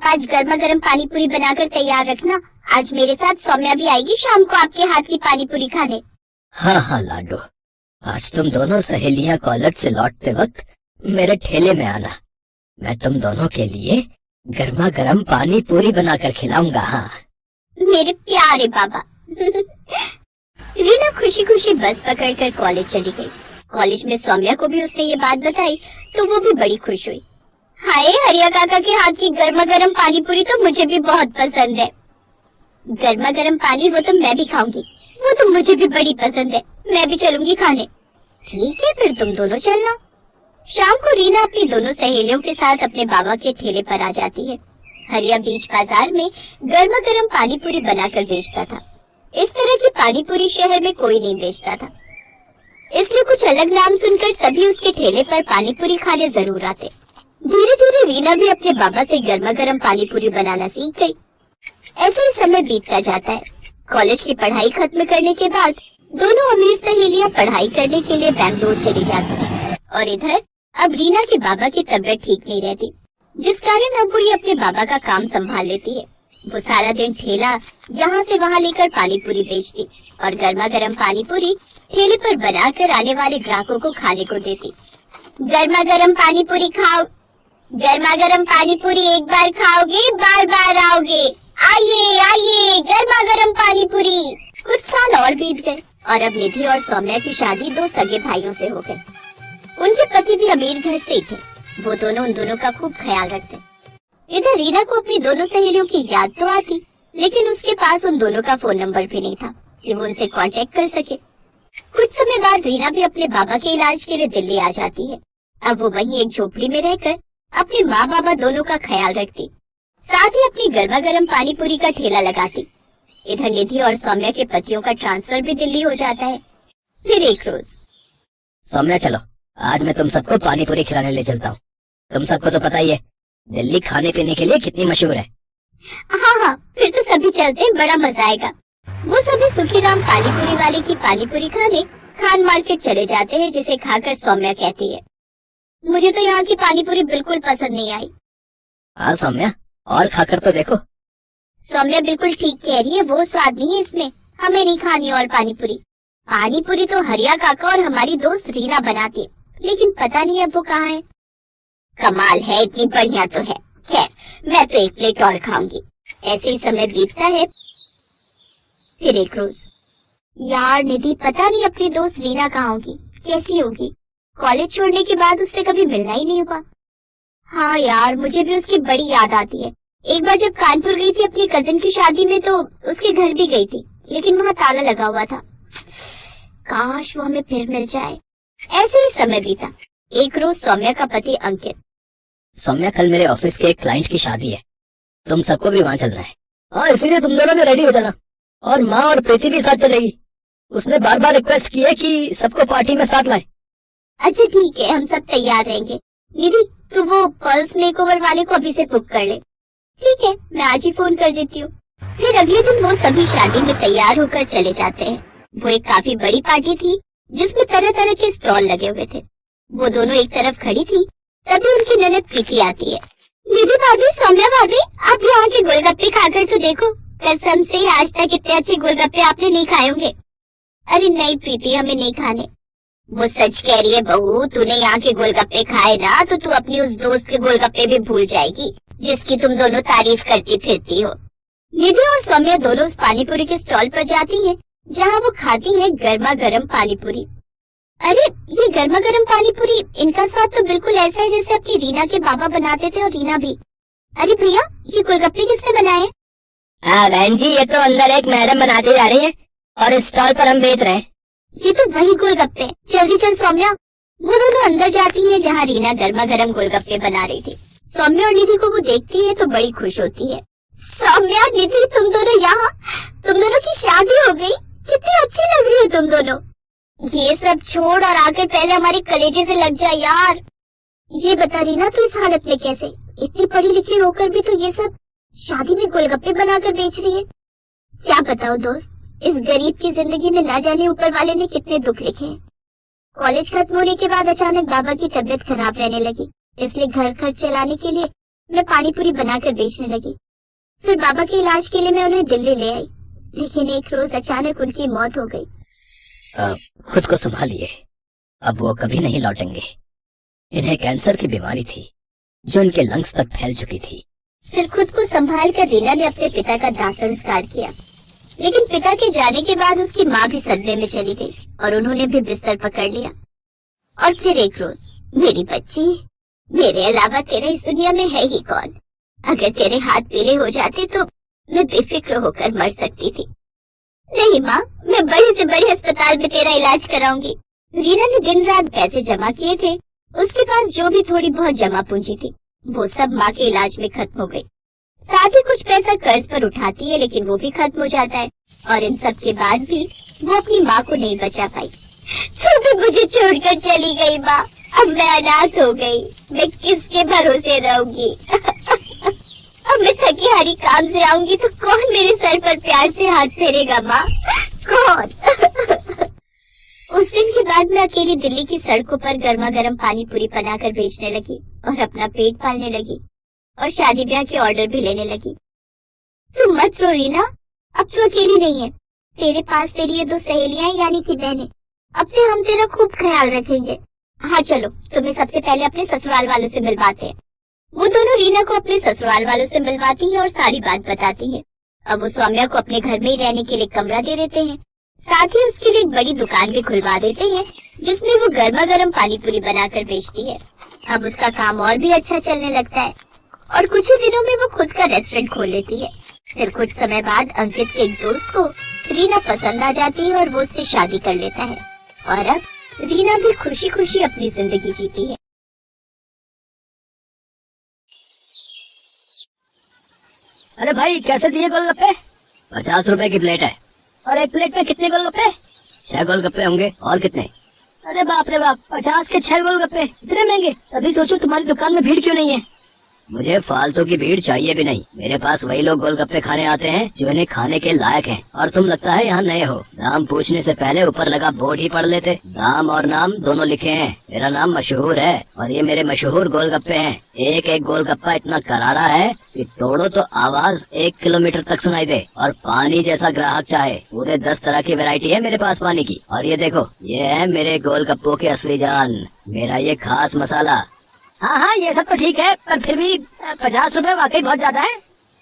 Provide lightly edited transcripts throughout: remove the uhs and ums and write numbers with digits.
आप आज गर्मा गर्म पानी पूरी बनाकर तैयार रखना। आज मेरे साथ सौम्या भी आएगी शाम को आपके हाथ की पानी पूरी खाने। हाँ हाँ लाडो, आज तुम दोनों सहेलियां कॉलेज से लौटते वक्त मेरे ठेले में आना। मैं तुम दोनों के लिए गर्मा गर्म पानी पूरी बनाकर खिलाऊंगा। हाँ मेरे प्यारे बाबा। रीना खुशी खुशी बस पकड़कर कॉलेज चली गई। कॉलेज में सौम्या को भी उसने ये बात बताई तो वो भी बड़ी खुश हुई। हाय, हरिया काका के हाथ की गर्मा गर्म पानी पूरी तो मुझे भी बहुत पसंद है। गर्मा गर्म पानी वो तो मैं भी खाऊंगी, वो तो मुझे भी बड़ी पसंद है। मैं भी चलूंगी खाने। ठीक है, फिर तुम दोनों चलना। शाम को रीना अपनी दोनों सहेलियों के साथ अपने बाबा के ठेले पर आ जाती है। हरिया बीच बाजार में गर्मा गर्म पानी पूरी बनाकर बेचता था। इस तरह की पानी पूरी शहर में कोई नहीं बेचता था, इसलिए कुछ अलग नाम सुनकर सभी उसके ठेले पर पानी पूरी खाने जरूर आते। धीरे धीरे रीना भी अपने बाबा से गर्मा गर्म पानी पूरी बनाना सीख गई। ऐसे ही समय बीतता जाता है। कॉलेज की पढ़ाई खत्म करने के बाद दोनों अमीर सहेलियां पढ़ाई करने के लिए बैंगलोर चली जाती हैं और इधर अब रीना के बाबा की तबीयत ठीक नहीं रहती, जिस कारण अब वो ये अपने बाबा का काम संभाल लेती है। वो सारा दिन ठेला यहाँ से वहाँ लेकर पानी पूरी बेचती और गर्मा गर्म पानी पूरी ठेले पर बनाकर आने वाले ग्राहकों को खाने को देती। गर्मा गर्म पानी पूरी खाओ, गर्मा गर्म पानी पूरी एक बार खाओगे बार बार आओगे। आइए आइए, गर्मा गर्म पानी पूरी। कुछ साल और बीत गए और अब निधि और सौम्या की शादी दो सगे भाइयों से हो गई। उनके पति भी अमीर घर से ही थे। वो दोनों उन दोनों का खूब ख्याल रखते। इधर रीना को अपनी दोनों सहेलियों की याद तो आती, लेकिन उसके पास उन दोनों का फोन नंबर भी नहीं था कि वो उनसे कांटेक्ट कर सके। कुछ समय बाद रीना भी अपने बाबा के इलाज के लिए दिल्ली आ जाती है। अब वो वहीं एक झोपड़ी में रहकर अपने माँ बाबा दोनों का ख्याल रखती, साथ ही अपनी गर्मा गर्म पानी पूरी का ठेला लगाती। इधर निधि और सौम्या के पतियों का ट्रांसफर भी दिल्ली हो जाता है। फिर एक रोज, सौम्या चलो, आज मैं तुम सबको पानी पूरी खिलाने ले चलता हूँ। तुम सबको तो पता ही है दिल्ली खाने पीने के लिए कितनी मशहूर है। हाँ हाँ, फिर तो सभी चलते हैं, बड़ा मजा आएगा। वो सभी सुखीराम पानी पूरी वाले की पानी पूरी खाने खान मार्केट चले जाते हैं, जिसे खाकर सौम्या कहती है, मुझे तो यहाँ की पानी पूरी बिल्कुल पसंद नहीं आई। हाँ सौम्या, और खाकर तो देखो। सौम्या बिल्कुल ठीक कह रही है, वो स्वाद नहीं है इसमें, हमें नहीं खानी और पानी पूरी। पानी पूरी तो हरिया काका और हमारी दोस्त रीना बनाती है, लेकिन पता नहीं अब वो कहाँ है। कमाल है, इतनी बढ़िया तो है। खैर, मैं तो एक प्लेट और खाऊंगी। ऐसे ही समय बीतता है। फिर एक रोज, यार निधि पता नहीं अपनी दोस्त रीना कहाँ होगी, कैसी होगी। कॉलेज छोड़ने के बाद उससे कभी मिलना ही नहीं हुआ। हाँ यार, मुझे भी उसकी बड़ी याद आती है। एक बार जब कानपुर गई थी अपनी कजिन की शादी में तो उसके घर भी गई थी, लेकिन वहाँ ताला लगा हुआ था। काश वो हमें फिर मिल जाए। ऐसे ही समय बीता। एक रोज सौम्या का पति अंकित, सौम्या कल मेरे ऑफिस के एक क्लाइंट की शादी है, तुम सबको भी वहाँ चलना है। हाँ, इसीलिए तुम दोनों भी रेडी हो जाना, और माँ और प्रीति भी साथ चलेगी। उसने बार बार रिक्वेस्ट की है कि सबको पार्टी में साथ लाए। अच्छा ठीक है, हम सब तैयार रहेंगे। निधि तू वो पल्स मेकओवर वाले को अभी से बुक कर ले। ठीक है, मैं आज ही फोन कर देती हूँ। फिर अगले दिन वो सभी शादी में तैयार होकर चले जाते हैं। वो एक काफी बड़ी पार्टी थी जिसमें तरह तरह के स्टॉल लगे हुए थे। वो दोनों एक तरफ खड़ी थी, तभी उनकी ननद प्रीति आती है। निधि भाभी, सौम्या भाभी, आप यहाँ के गोलगप्पे खाकर तो देखो। कसम से आज तक इतने अच्छे गोलगप्पे आपने नहीं खाए होंगे। अरे नहीं प्रीति, हमें नहीं खाने। वो सच कह रही है बहू, तूने यहाँ के गोलगप्पे खाए ना तो तू अपनी उस दोस्त के गोलगप्पे भी भूल जाएगी जिसकी तुम दोनों तारीफ करती फिरती हो। निधि और सौम्या दोनों उस पानी पूरी के स्टॉल पर जाती हैं, जहाँ वो खाती है गर्मा गर्म पानी पूरी। अरे ये गर्मा गर्म पानी पूरी, इनका स्वाद तो बिल्कुल ऐसा है जैसे अपनी रीना के बाबा बनाते थे और रीना भी। अरे भैया, ये गोलगप्पे किसने बनाए? बहन जी, ये तो अंदर एक मैडम बनाती जा रही है और इस स्टॉल पर हम बेच रहे हैं। ये तो वही गोलगप्पे। जल्दी चल सौम्या। वो दोनों अंदर जाती है जहाँ रीना गर्मा गर्म गोलगप्पे बना रही थी। सौम्या और निधि को वो देखती है तो बड़ी खुश होती है। सौम्या, निधि, तुम दोनों यहाँ, तुम दोनों की शादी हो गई, कितनी अच्छी लग रही हो तुम दोनों। ये सब छोड़ और आकर पहले हमारे कलेजे से लग जा यार। ये बता रीना, तू इस हालत में कैसे? इतनी पढ़ी लिखी होकर भी तो ये सब शादी में गोलगप्पे बनाकर बेच रही है। क्या बताओ दोस्त, इस गरीब की जिंदगी में ना जाने ऊपर वाले ने कितने दुख लिखे हैं। कॉलेज खत्म होने के बाद अचानक बाबा की तबीयत खराब रहने लगी, इसलिए घर खर्च चलाने के लिए मैं पानी पूरी बनाकर बेचने लगी। फिर बाबा के इलाज के लिए मैं उन्हें दिल्ली ले आई, लेकिन एक रोज अचानक उनकी मौत हो गई। खुद को संभालिए, अब वो कभी नहीं लौटेंगे। इन्हें कैंसर की बीमारी थी जो इनके लंग्स तक फैल चुकी थी। फिर खुद को संभाल कर रीना ने अपने पिता का दाह संस्कार किया, लेकिन पिता के जाने के बाद उसकी माँ भी सदमे में चली गई और उन्होंने भी बिस्तर पकड़ लिया। और फिर एक रोज, मेरी बच्ची, मेरे अलावा तेरा इस दुनिया में है ही कौन? अगर तेरे हाथ पीले हो जाते तो मैं बेफिक्र होकर मर सकती थी। नहीं माँ, मैं बड़े से बड़े अस्पताल में तेरा इलाज कराऊंगी। रीना ने दिन रात पैसे जमा किए थे। उसके पास जो भी थोड़ी बहुत जमा पूंजी थी वो सब माँ के इलाज में खत्म हो गई। साथ ही कुछ पैसा कर्ज पर उठाती है, लेकिन वो भी खत्म हो जाता है। और इन सब के बाद भी वो अपनी माँ को नहीं बचा पाई। तू भी मुझे छोड़कर चली गई माँ, अब मैं अनाथ हो गई। मैं किसके भरोसे रहूंगी? अब मैं थकी हारी काम से आऊंगी तो कौन मेरे सर पर प्यार से हाथ फेरेगा माँ? कौन? उस दिन के बाद मैं अकेली दिल्ली की सड़कों पर गर्मा गर्म पानी पूरी बनाकर बेचने लगी और अपना पेट पालने लगी और शादी ब्याह के ऑर्डर भी लेने लगी। तुम मत रो रीना, अब तो अकेली नहीं है। तेरे पास तेरी ये 2 सहेलियां यानी कि बहनें। अब से हम तेरा खूब ख्याल रखेंगे। हाँ चलो, तुम्हें सबसे पहले अपने ससुराल वालों से मिलवाते हैं। वो दोनों रीना को अपने ससुराल वालों से मिलवाती है और सारी बात बताती है। अब वो सौम्या को अपने घर में ही रहने के लिए कमरा दे देते हैं। साथ ही उसके लिए एक बड़ी दुकान भी खुलवा देते हैं जिसमें वो गर्मा गर्म पानी पूरी बनाकर बेचती है। अब उसका काम और भी अच्छा चलने लगता है और कुछ ही दिनों में वो खुद का रेस्टोरेंट खोल लेती है। फिर कुछ समय बाद अंकित के एक दोस्त को रीना पसंद आ जाती है और वो उससे शादी कर लेता है और अब रीना भी खुशी खुशी अपनी जिंदगी जीती है। अरे भाई, कैसे दिए गोलगप्पे? 50 रुपए की प्लेट है। और एक प्लेट में कितने गोलगप्पे? 6 गोलगप्पे होंगे। और कितने? अरे बाप रे बाप, 50 के 6 गोलगप्पे, इतने महंगे? तभी सोचो तुम्हारी दुकान में भीड़ क्यों नहीं है। मुझे फालतू की भीड़ चाहिए भी नहीं। मेरे पास वही लोग गोलगप्पे खाने आते हैं जो इन्हें खाने के लायक हैं। और तुम लगता है यहाँ नए हो। दाम पूछने से पहले ऊपर लगा बोर्ड ही पढ़ लेते। दाम और नाम दोनों लिखे हैं। मेरा नाम मशहूर है और ये मेरे मशहूर गोलगप्पे हैं। एक एक गोलगप्पा इतना करारा है कि तोड़ो तो आवाज 1 किलोमीटर तक सुनाई दे। और पानी जैसा ग्राहक चाहे, पूरे 10 तरह की वैरायटी है मेरे पास पानी की। और ये देखो, ये है मेरे गोलगप्पों की असली जान, मेरा ये खास मसाला। हाँ, ये सब तो ठीक है, पर फिर भी 50 रुपए वाकई बहुत ज्यादा है।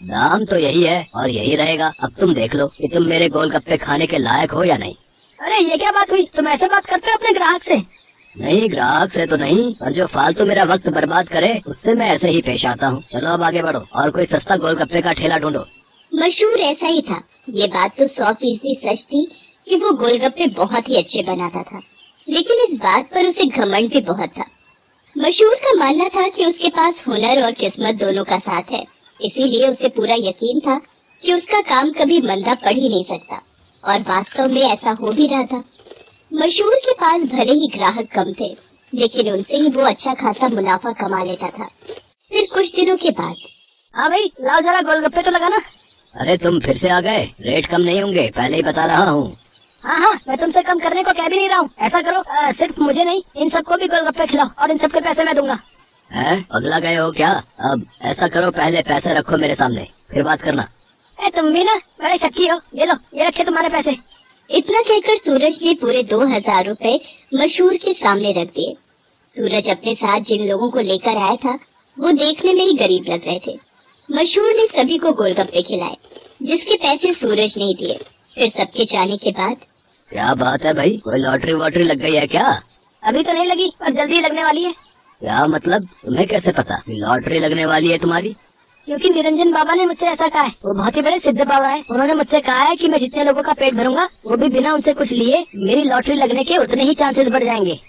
दाम तो यही है और यही रहेगा। अब तुम देख लो कि तुम मेरे गोलगप्पे खाने के लायक हो या नहीं। अरे ये क्या बात हुई? तुम ऐसे बात करते हो अपने ग्राहक से? नहीं, ग्राहक से तो नहीं, पर जो फालतू मेरा वक्त बर्बाद करे उससे मैं ऐसे ही पेश आता हूँ। चलो अब आगे बढ़ो और कोई सस्ता गोलगप्पे का ठेला ढूंढो। मशहूर ऐसा ही था। ये बात तो 100% सच थी कि वो गोलगप्पे बहुत ही अच्छे बनाता था, लेकिन इस बात पर उसे घमंड भी बहुत था। मशहूर का मानना था कि उसके पास हुनर और किस्मत दोनों का साथ है, इसीलिए उसे पूरा यकीन था कि उसका काम कभी मंदा पड़ ही नहीं सकता। और वास्तव में ऐसा हो भी रहा था। मशहूर के पास भले ही ग्राहक कम थे, लेकिन उनसे ही वो अच्छा खासा मुनाफा कमा लेता था। फिर कुछ दिनों के बाद, हाँ भाई, लाओ जरा गोलगप्पे तो लगाना। अरे तुम फिर से आ गए? रेट कम नहीं होंगे, पहले ही बता रहा हूँ। हाँ, मैं तुमसे कम करने को कह भी नहीं रहा हूँ। ऐसा करो, सिर्फ मुझे नहीं, इन सबको भी गोलगप्पे खिलाओ और इन सबके पैसे मैं दूंगा। पगला गए हो क्या? अब ऐसा करो, पहले पैसे रखो मेरे सामने, फिर बात करना। तुम भी ना बड़े शक्की हो। ये लो, ये रखे तुम्हारे पैसे। इतना कहकर सूरज ने पूरे 2000 रुपए मशहूर के सामने रख दिए। सूरज अपने साथ जिन लोगों को लेकर आया था वो देखने में ही गरीब लग रहे थे। मशहूर ने सभी को गोलगप्पे खिलाए, जिसके पैसे सूरज ने दिए। फिर सबके जाने के बाद, क्या बात है भाई, कोई लॉटरी वॉटरी लग गई है क्या? अभी तो नहीं लगी, पर जल्दी लगने वाली है। क्या मतलब? तुम्हें कैसे पता कि लॉटरी लगने वाली है तुम्हारी? क्योंकि निरंजन बाबा ने मुझसे ऐसा कहा है। वो बहुत ही बड़े सिद्ध बाबा है। उन्होंने मुझसे कहा है कि मैं जितने लोगों का पेट भरूंगा, वो भी बिना उनसे कुछ लिए, मेरी लॉटरी लगने के उतने ही चांसेस बढ़ जाएंगे।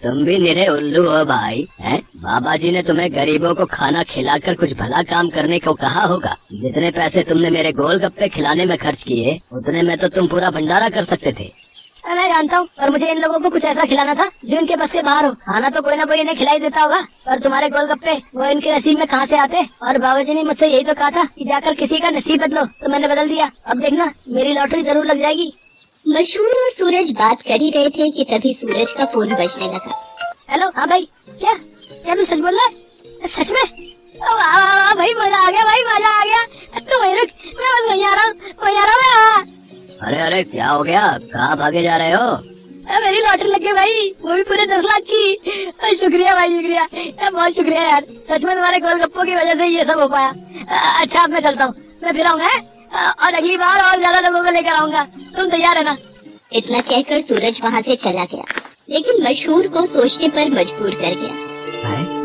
तुम भी निरे उल्लू हो भाई, हैं? बाबा जी ने तुम्हें गरीबों को खाना खिलाकर कुछ भला काम करने को कहा होगा। जितने पैसे तुमने मेरे गोलगप्पे खिलाने में खर्च किए, उतने में तो तुम पूरा भंडारा कर सकते थे। मैं जानता हूँ, और मुझे इन लोगों को कुछ ऐसा खिलाना था जो इनके बस के बाहर हो। खाना तो कोई ना कोई इन्हें खिलाई देता होगा, पर तुम्हारे गोलगप्पे वो इनके नसीब में कहाँ से आते? और बाबा जी ने मुझसे यही तो कहा था कि जाकर किसी का नसीब बदलो, तो मैंने बदल दिया। अब देखना, मेरी लॉटरी जरूर लग जाएगी। मशहूर और सूरज बात कर ही रहे थे कि तभी सूरज का फोन बजने लगा। हेलो, हाँ भाई, क्या तू सच बोल रहा है? सच में? वाह वाह वाह भाई, मजा आ गया भाई, मजा आ गया। तो वही रुक, मैं बस वहीं आ रहा हूँ, वहीं आ रहा हूँ। अरे अरे क्या हो गया, कहाँ भागे जा रहे हो? मेरी लॉटरी लग गई भाई, वो भी पूरे 10 लाख की। शुक्रिया भाई, शुक्रिया, बहुत शुक्रिया यार, सच में तुम्हारे गोलगप्पों की वजह से ये सब हो पाया। अच्छा अब मैं चलता हूँ, मैं फिर आऊंगा और अगली बार और ज्यादा लोगों को लेकर आऊंगा, तुम तैयार है ना? इतना कहकर सूरज वहाँ से चला गया, लेकिन मशहूर को सोचने पर मजबूर कर गया।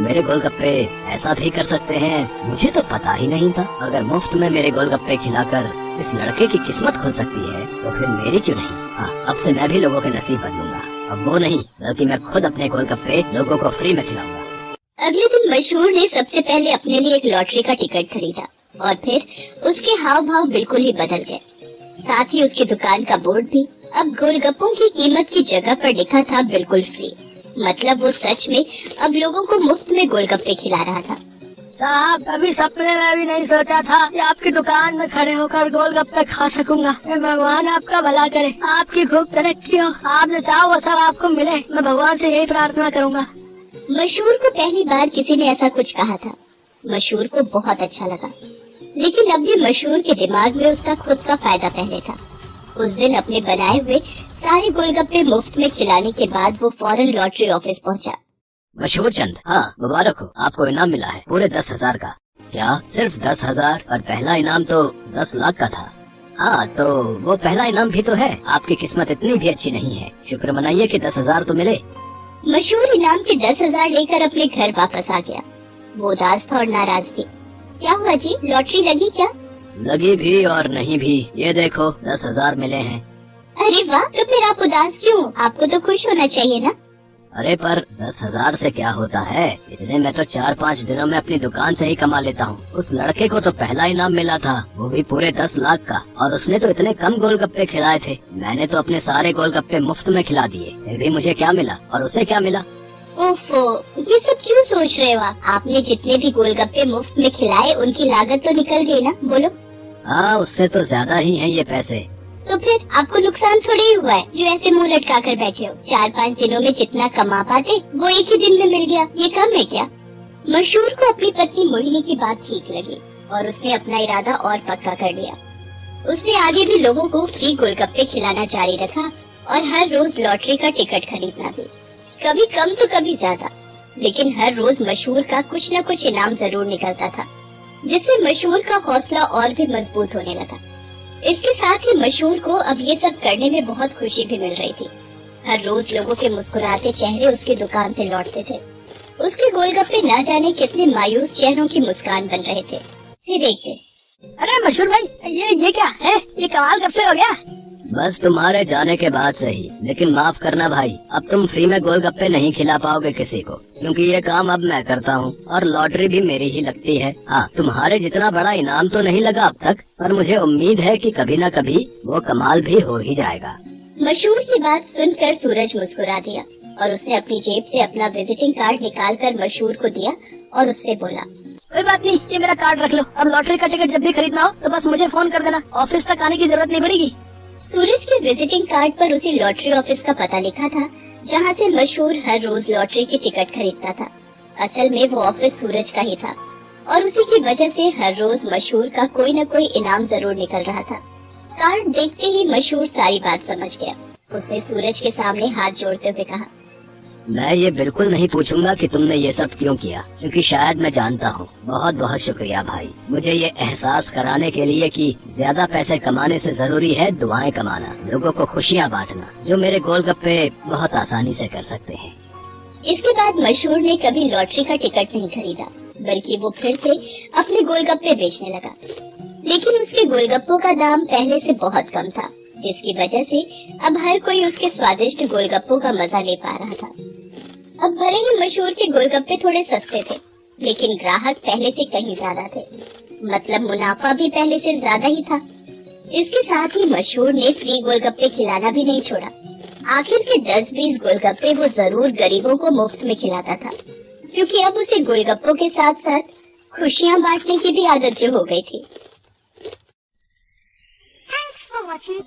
मेरे गोलगप्पे ऐसा भी कर सकते हैं, मुझे तो पता ही नहीं था। अगर मुफ्त में मेरे गोलगप्पे खिलाकर इस लड़के की किस्मत खुल सकती है तो फिर मेरी क्यों नहीं? हाँ, अब से मैं भी लोगों के नसीब बदलूंगा। अब वो नहीं, बल्कि मैं खुद अपने गोलगप्पे लोगों को फ्री में खिलाऊंगा। अगले दिन मशहूर ने सबसे पहले अपने लिए एक लॉटरी का टिकट खरीदा और फिर उसके हाव भाव बिल्कुल ही बदल गए। साथ ही उसकी दुकान का बोर्ड भी अब गोलगप्पों की कीमत की जगह पर लिखा था बिल्कुल फ्री। मतलब वो सच में अब लोगों को मुफ्त में गोलगप्पे खिला रहा था। साहब, कभी सपने में भी नहीं सोचा था कि आपकी दुकान में खड़े होकर गोलगप्पे खा सकूंगा। भगवान आपका भला करे, आपकी खूब तरक्की हो, आप जो चाहो वो सब आपको मिले, मैं भगवान से यही प्रार्थना करूंगा। मशहूर को पहली बार किसी ने ऐसा कुछ कहा था। मशहूर को बहुत अच्छा लगा, लेकिन अब भी मशहूर के दिमाग में उसका खुद का फायदा पहले था। उस दिन अपने बनाए हुए सारे गोलगप्पे मुफ्त में खिलाने के बाद वो फौरन लॉटरी ऑफिस पहुंचा। मशहूर चंद, हाँ मुबारक हो, आपको इनाम मिला है पूरे 10,000 का। क्या सिर्फ 10,000? और पहला इनाम तो 10 लाख का था। हाँ तो वो पहला इनाम भी तो है, आपकी किस्मत इतनी भी अच्छी नहीं है, शुक्र मनाइए कि 10,000 तो मिले। मशहूर इनाम के 10,000 लेकर अपने घर वापस आ गया। वो उदास था और नाराज भी। क्या हुआ जी, लॉटरी लगी क्या? लगी भी और नहीं भी, ये देखो 10,000 मिले हैं। अरे वाह, तो फिर आप उदास क्यों? आपको तो खुश होना चाहिए ना। अरे पर 10,000 से क्या होता है, इतने में तो 4-5 दिनों में अपनी दुकान से ही कमा लेता हूँ। उस लड़के को तो पहला इनाम मिला था, वो भी पूरे 10 लाख का, और उसने तो इतने कम गोलगप्पे खिलाए थे। मैंने तो अपने सारे गोलगप्पे मुफ्त में खिला दिए, फिर भी मुझे क्या मिला और उसे क्या मिला? ओफो, ये सब क्यों सोच रहे हो आप? आपने जितने भी गोलगप्पे मुफ्त में खिलाए उनकी लागत तो निकल गई ना, बोलो। हाँ, उससे तो ज्यादा ही है ये पैसे। तो फिर आपको नुकसान थोड़ी ही हुआ है जो ऐसे मुंह लटका कर बैठे हो। 4-5 दिनों में जितना कमा पाते वो एक ही दिन में मिल गया, ये कम है क्या? मशहूर को अपनी पत्नी मोहिनी की बात ठीक लगी और उसने अपना इरादा और पक्का कर लिया। उसने आगे भी लोगों को फ्री गोलगप्पे खिलाना जारी रखा और हर रोज लॉटरी का टिकट खरीदना भी, कभी कम तो कभी ज्यादा, लेकिन हर रोज मशहूर का कुछ न कुछ इनाम जरूर निकलता था, जिससे मशहूर का हौसला और भी मजबूत होने लगा। इसके साथ ही मशहूर को अब ये सब करने में बहुत खुशी भी मिल रही थी। हर रोज लोगों के मुस्कुराते चेहरे उसकी दुकान से लौटते थे। उसके गोलगप्पे न जाने कितने मायूस चेहरों की मुस्कान बन रहे थे। फिर एक दिन, अरे मशहूर भाई, ये क्या है? ये कमाल कब से हो गया? बस तुम्हारे जाने के बाद से ही, लेकिन माफ करना भाई, अब तुम फ्री में गोलगप्पे नहीं खिला पाओगे किसी को, क्योंकि ये काम अब मैं करता हूँ और लॉटरी भी मेरी ही लगती है। हाँ, तुम्हारे जितना बड़ा इनाम तो नहीं लगा अब तक, पर मुझे उम्मीद है कि कभी न कभी वो कमाल भी हो ही जाएगा। मशहूर की बात सुनकर सूरज मुस्कुरा दिया और उसने अपनी जेब से अपना विजिटिंग कार्ड निकालकर मशहूर को दिया और उससे बोला, कोई बात नहीं, ये मेरा कार्ड रख लो। अब लॉटरी का टिकट जब भी खरीदना हो तो बस मुझे फोन कर देना, ऑफिस तक आने की जरूरत नहीं पड़ेगी। सूरज के विजिटिंग कार्ड पर उसी लॉटरी ऑफिस का पता लिखा था जहाँ से मशहूर हर रोज लॉटरी की टिकट खरीदता था। असल में वो ऑफिस सूरज का ही था और उसी की वजह से हर रोज मशहूर का कोई न कोई इनाम जरूर निकल रहा था। कार्ड देखते ही मशहूर सारी बात समझ गया। उसने सूरज के सामने हाथ जोड़ते हुए कहा, मैं ये बिल्कुल नहीं पूछूंगा कि तुमने ये सब क्यों किया, क्योंकि शायद मैं जानता हूँ। बहुत बहुत शुक्रिया भाई, मुझे ये एहसास कराने के लिए कि ज्यादा पैसे कमाने से जरूरी है दुआएं कमाना, लोगों को खुशियाँ बांटना, जो मेरे गोलगप्पे बहुत आसानी से कर सकते हैं। इसके बाद मशहूर ने कभी लॉटरी का टिकट नहीं खरीदा, बल्कि वो फिर से अपने गोलगप्पे बेचने लगा। लेकिन उसके गोलगप्पों का दाम पहले से बहुत कम था, जिसकी वजह से अब हर कोई उसके स्वादिष्ट गोलगप्पों का मजा ले पा रहा था। अब भले ही मशहूर के गोलगप्पे थोड़े सस्ते थे, लेकिन ग्राहक पहले से कहीं ज्यादा थे, मतलब मुनाफा भी पहले से ज्यादा ही था। इसके साथ ही मशहूर ने फ्री गोलगप्पे खिलाना भी नहीं छोड़ा। आखिर के 10-20 गोलगप्पे वो जरूर गरीबों को मुफ्त में खिलाता था, क्योंकि अब उसे गोलगप्पों के साथ साथ खुशियाँ बांटने की भी आदत जो हो गई थी। Thanks for watching.